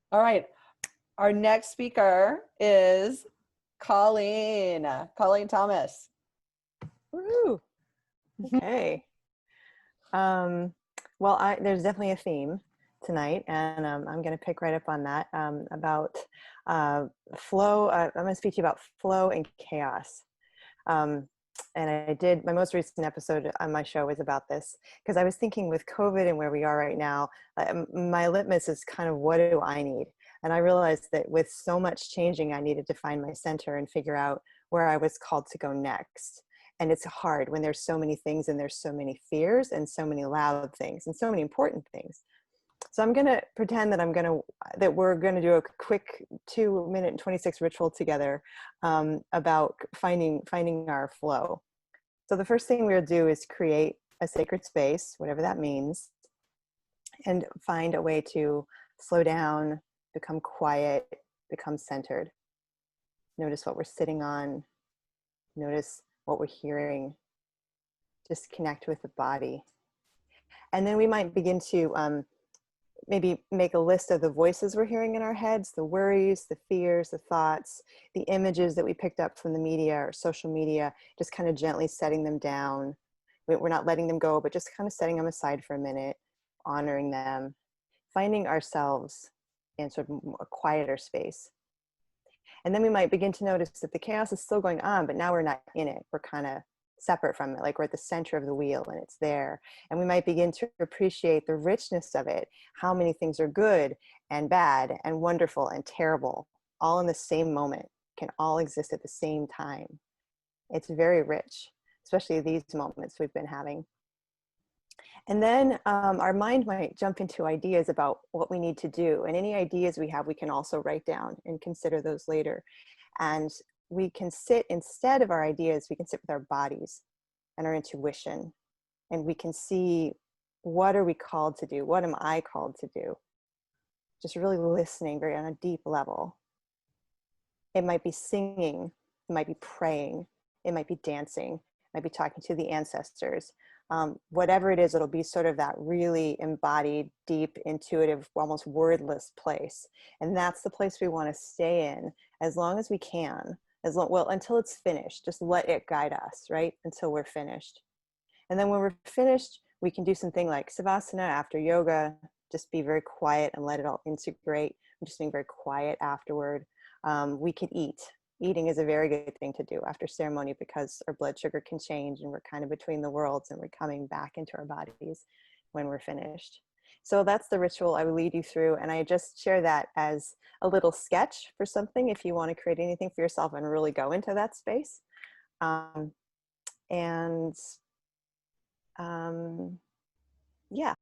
All right. Our next speaker is Colleen Thomas. Woo! Okay. Um, there's definitely a theme tonight, and I'm going to pick right up on that about flow. I'm going to speak to you about flow and chaos. Um, and I did my most recent episode on my show was about this because I was thinking with COVID and where we are right now, my litmus is kind of what do I need? And I realized that with so much changing, I needed to find my center and figure out where I was called to go next. And it's hard when there's so many things and there's so many fears and so many loud things and so many important things. So I'm going to pretend that we're going to do a quick 2-minute and 26 ritual together about finding our flow. So the first thing we'll do is create a sacred space, whatever that means, and find a way to slow down, become quiet, become centered. Notice what we're sitting on. Notice what we're hearing. Just connect with the body. And then we might begin to maybe make a list of the voices we're hearing in our heads, the worries, the fears, the thoughts, the images that we picked up from the media or social media, just kind of gently setting them down. We're not letting them go, but just kind of setting them aside for a minute, honoring them, finding ourselves in sort of a quieter space. And then we might begin to notice that the chaos is still going on, but now we're not in it. We're kind of separate from it, like we're at the center of the wheel and it's there. And we might begin to appreciate the richness of it, how many things are good and bad and wonderful and terrible, all in the same moment, can all exist at the same time. It's very rich, especially these moments we've been having. And then our mind might jump into ideas about what we need to do. And any ideas we have, we can also write down and consider those later. And we can sit, instead of our ideas, we can sit with our bodies and our intuition. And we can see, what are we called to do? What am I called to do? Just really listening very on a deep level. It might be singing, it might be praying, it might be dancing, it might be talking to the ancestors. Whatever it is, it'll be sort of that really embodied, deep, intuitive, almost wordless place. And that's the place we want to stay in as long as we can. Until it's finished, just let it guide us, right? Until we're finished. And then when we're finished, we can do something like Savasana after yoga, just be very quiet and let it all integrate. I'm just being very quiet afterward. We could eat. Eating is a very good thing to do after ceremony because our blood sugar can change and we're kind of between the worlds and we're coming back into our bodies when we're finished. So that's the ritual I would lead you through. And I just share that as a little sketch for something if you want to create anything for yourself and really go into that space. And yeah.